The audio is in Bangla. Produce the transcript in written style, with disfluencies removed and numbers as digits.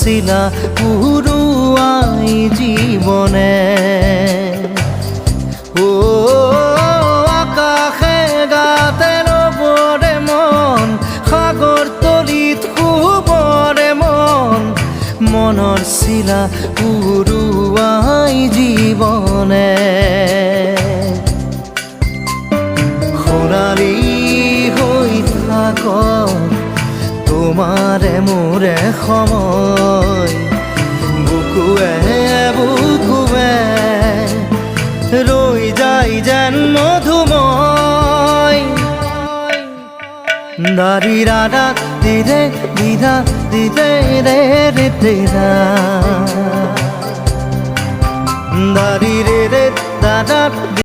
শিলা পুরুয়াই জীবনে ও আকাশে গাতে রবরে মন সাগর তলিত শুবরে মন মনৰ শিলা পুরুয়াই জীবনে সোণালী হৈ থাক তোমাৰে মোৰে সময় বুকুৱে বুকুৱে ৰৈ যায় যেন মধুময় দাৰি ৰাধা দিদে দিদা দিদে ৰে ৰে তেৰা দাৰি ৰে ৰে দাদা